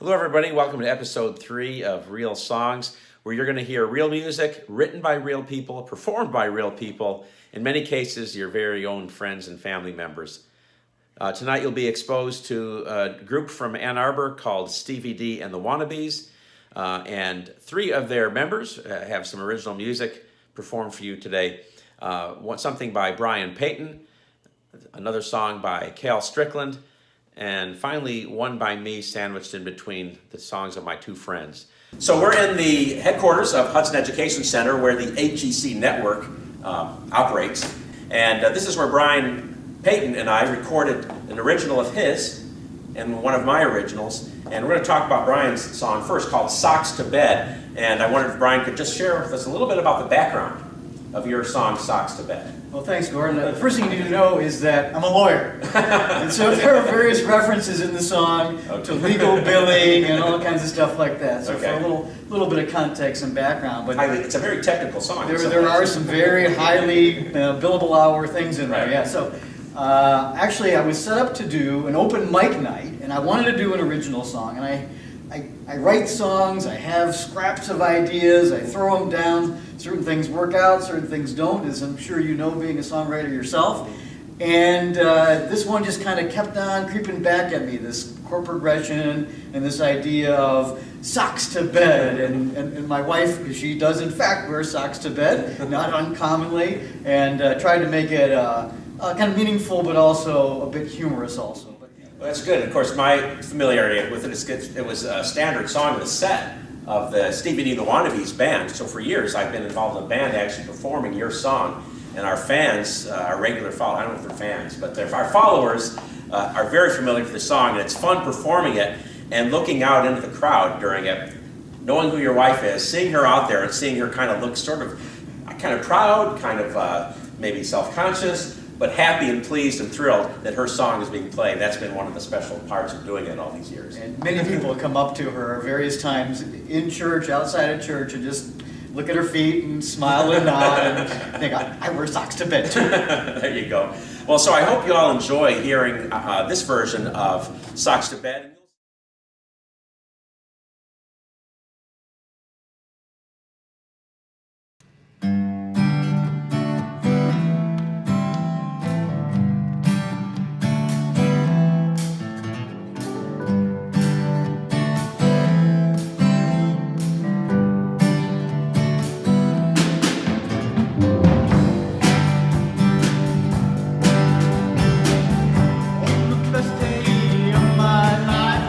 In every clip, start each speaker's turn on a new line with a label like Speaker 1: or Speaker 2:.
Speaker 1: Hello everybody, welcome to episode 3 of Real Songs, where you're going to hear real music written by real people, performed by real people, in many cases your very own friends and family members. Tonight you'll be exposed to a group from Ann Arbor called Stevie D The Wannabes, and 3 of their members have some original music performed for you today. Something by Brian Payton, another song by Cal Strickland, and finally one by me sandwiched in between the songs of my 2 friends. So we're in the headquarters of Hudson Education Center where the HEC network operates, and this is where Brian Payton and I recorded an original of his and one of my originals, and we're going to talk about Brian's song first called Socks to Bed, and I wondered if Brian could just share with us a little bit about the background of your song Socks to Bed.
Speaker 2: Well, thanks, Gordon. The first thing you need to know is that I'm a lawyer. And so there are various references in the song to legal billing and all kinds of stuff like that. So for a little bit of context and background. But
Speaker 1: it's a very technical song.
Speaker 2: There are some very highly billable hour things in there.
Speaker 1: Right.
Speaker 2: Yeah. So actually, I was set up to do an open mic night, and I wanted to do an original song. And I write songs, I have scraps of ideas, I throw them down. Certain things work out, certain things don't, as I'm sure you know, being a songwriter yourself. And this one just kind of kept on creeping back at me, this chord progression and this idea of socks to bed. And my wife, because she does in fact wear socks to bed, not uncommonly, and tried to make it kind of meaningful but also a bit humorous also.
Speaker 1: Well, that's good. Of course, my familiarity with it is it was a standard song in the set of the Stevie D The Wannabes band. So for years, I've been involved in a band actually performing your song. And our fans, our regular followers, I don't know if they're fans, but our followers are very familiar with the song. And it's fun performing it and looking out into the crowd during it, knowing who your wife is, seeing her out there and seeing her kind of look sort of proud, kind of maybe self-conscious, but happy and pleased and thrilled that her song is being played. That's been one of the special parts of doing it all these years.
Speaker 2: And many people come up to her various times in church, outside of church, and just look at her feet and smile and nod and think, I wear socks to bed too.
Speaker 1: There you go. Well, so I hope you all enjoy hearing this version of Socks to Bed.
Speaker 2: On the best day of my life,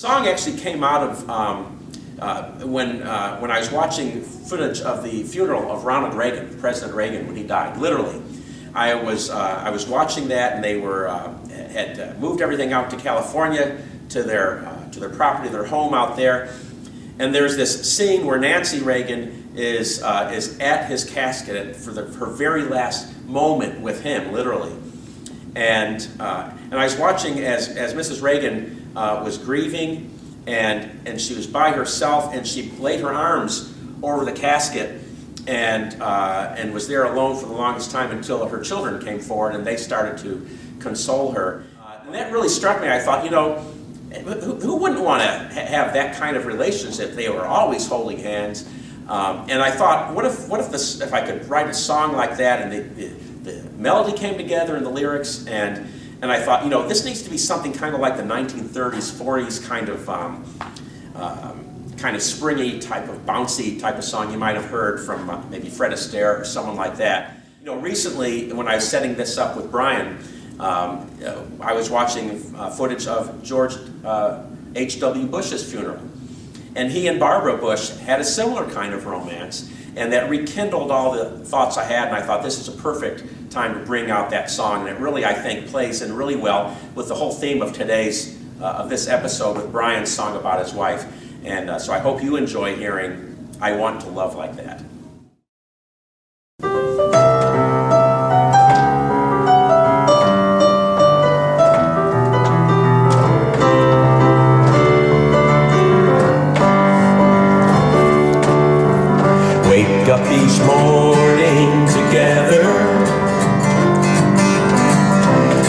Speaker 1: song actually came out of when I was watching footage of the funeral of Ronald Reagan, President Reagan, when he died. Literally, I was watching that, and they had moved everything out to California to their property, their home out there. And there's this scene where Nancy Reagan is at his casket for her very last moment with him, literally. And I was watching as Mrs. Reagan was grieving, and she was by herself, and she laid her arms over the casket and was there alone for the longest time until her children came forward and they started to console her. And that really struck me. I thought, you know, who wouldn't want to have that kind of relationship? They were always holding hands. And I thought, what if I could write a song like that, and the melody came together and the lyrics, and I thought, you know, this needs to be something kind of like the 1930s, 40s kind of springy type of bouncy type of song you might have heard from maybe Fred Astaire or someone like that. You know, recently when I was setting this up with Brian, I was watching footage of George H.W. Bush's funeral. And he and Barbara Bush had a similar kind of romance, and that rekindled all the thoughts I had, and I thought this is a perfect time to bring out that song. And it really, I think, plays in really well with the whole theme of this episode with Brian's song about his wife. And so I hope you enjoy hearing I Want to Love Like That.
Speaker 3: Wake up each morning together,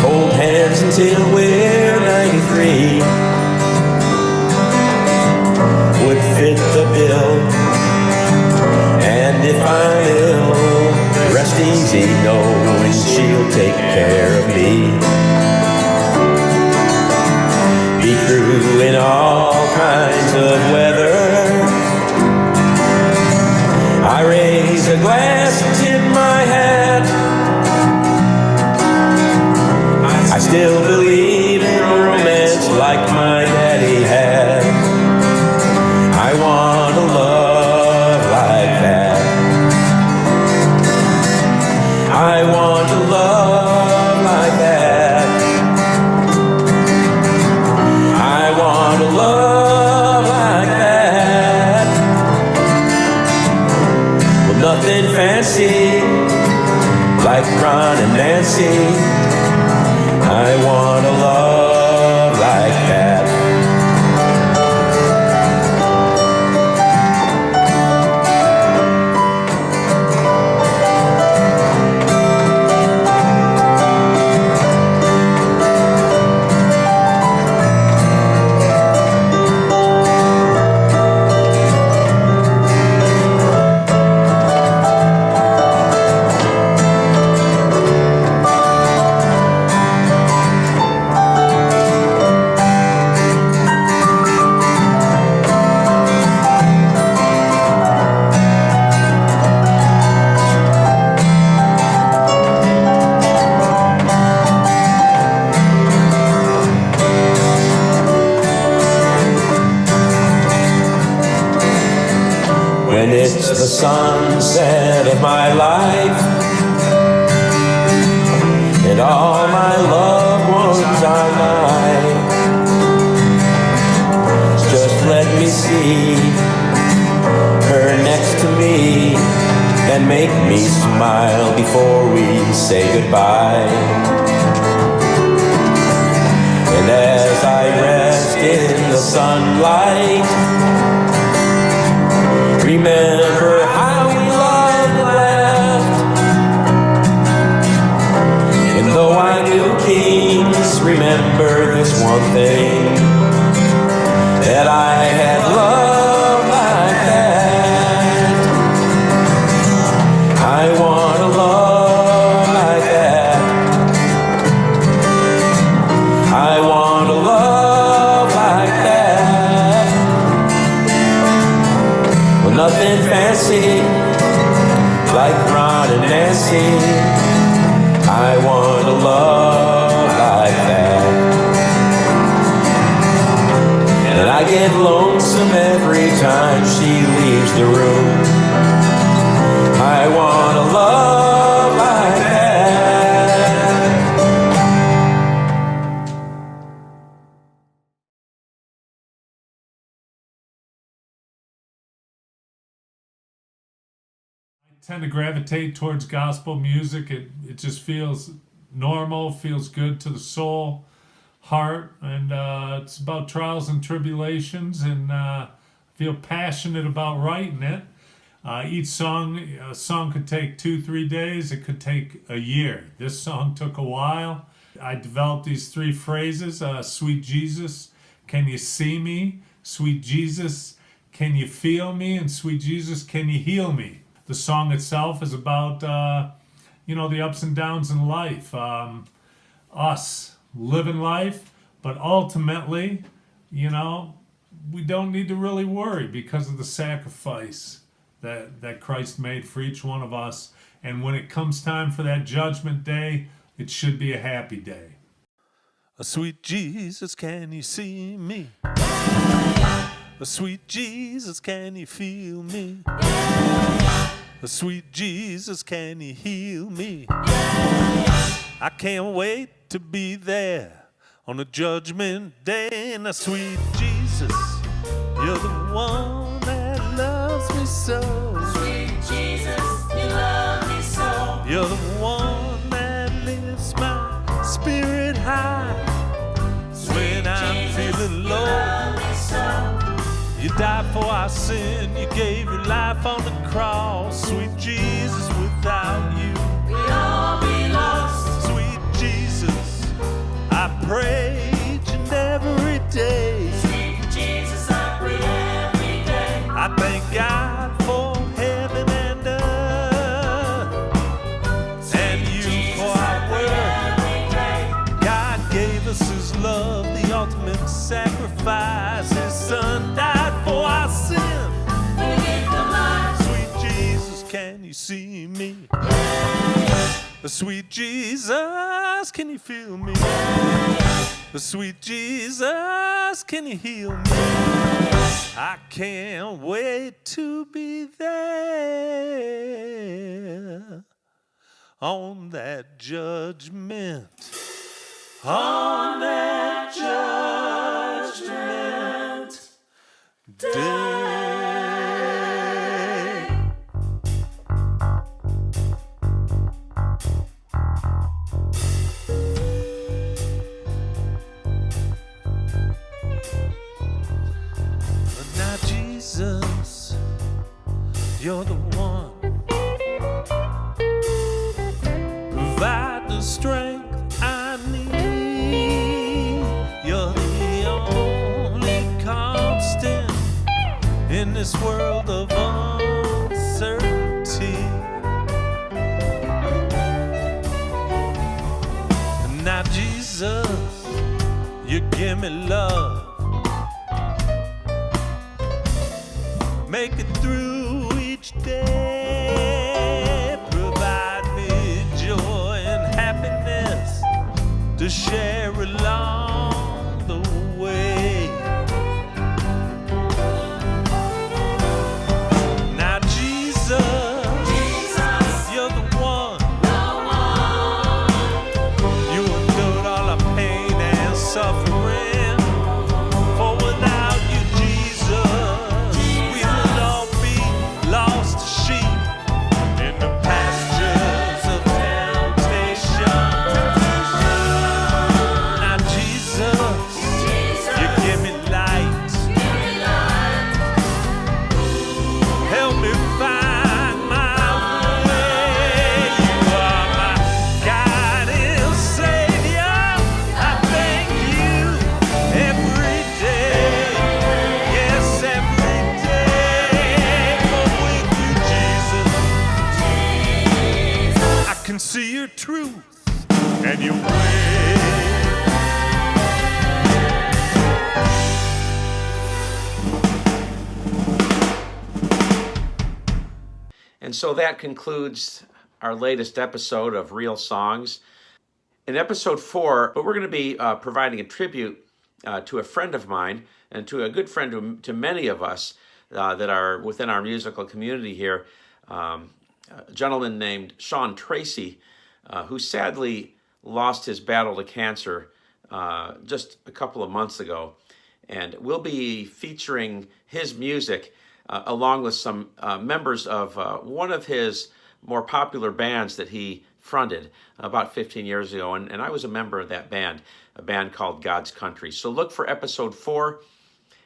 Speaker 3: hold hands until we're 93. Would fit the bill, and if I'm ill, rest easy knowing she'll take care of me. Be true in all kinds of weather. I raise a glass and tip my hat. I still believe in romance like my daddy had. I want a love like that. I want a love like that. I want a love like that. Well, nothing fancy like Ron and Nancy. I want a love like that. When it's the sunset of my life, and all my loved ones are mine, just let me see her next to me and make me smile before we say goodbye. And as I rest in the sunlight, remember how we loved and laughed. And though I knew kings, remember this one thing, that I had love like that. I want a love like that. I want a love like that. Well, nothing fancy like Ron and Nancy. I want a love like that. And I get lonesome every time she leaves the room. I want a love like that.
Speaker 4: I tend to gravitate towards gospel music. It just feels normal, feels good to the soul, heart, and it's about trials and tribulations, and I feel passionate about writing it. Each song, a song could take 2-3 days. It could take a year. This song took a while. I developed these 3 phrases: "Sweet Jesus, can you see me? Sweet Jesus, can you feel me? And sweet Jesus, can you heal me?" The song itself is about, the ups and downs in life, us living life, but ultimately, we don't need to really worry because of the sacrifice that Christ made for each one of us. And when it comes time for that judgment day, it should be a happy day. Sweet Jesus, can you see me? Sweet Jesus, can you feel me? Sweet Jesus, can you heal me? I can't wait to be there on the judgment day. And sweet Jesus, you're the one that loves me so.
Speaker 5: Sweet Jesus, you love me so.
Speaker 4: You're the one that lifts my spirit high. When I'm feeling low, you died for our sin, you gave your life on the cross. Sweet Jesus, without you
Speaker 5: we'd all be lost.
Speaker 4: Sweet Jesus, I pray each and every day.
Speaker 5: Sweet Jesus, I pray every day.
Speaker 4: I thank God for heaven and earth, and you
Speaker 5: Jesus,
Speaker 4: for our
Speaker 5: every day.
Speaker 4: word. God gave us his love, the ultimate sacrifice. His son died for our sin.
Speaker 5: We give them life.
Speaker 4: Sweet Jesus, can you see me? Sweet Jesus, can you feel me? Sweet Jesus, can you heal me? I can't wait to be there on that judgment. On that judgment day. Now Jesus, you're the one. Provide the strength I need. You're the only constant in this world of uncertainty. Now Jesus, you give me love. Make it through each day. Provide me joy and happiness to share along the way. Now Jesus, you're the one. You endured all our pain and suffering. For without you, Jesus, we would all be lost sheep in the pastures of temptation. Now Jesus, you give me light. Help me find my way. You are my guiding Savior. I thank you every day. Yes, every day. For with you, Jesus, I can see your truth and your way.
Speaker 1: And so that concludes our latest episode of Real Songs. In episode 4, we're going to be providing a tribute to a friend of mine, and to a good friend to many of us that are within our musical community here, a gentleman named Sean Tracy, who sadly lost his battle to cancer just a couple of months ago. And we'll be featuring his music along with some members of one of his more popular bands that he fronted about 15 years ago. And I was a member of that band, a band called God's Country. So look for episode 4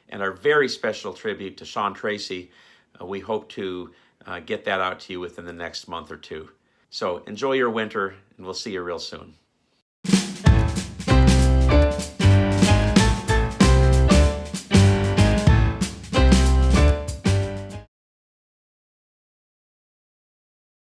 Speaker 1: and our very special tribute to Sean Tracy. We hope to get that out to you within the next month or two. So enjoy your winter, and we'll see you real soon.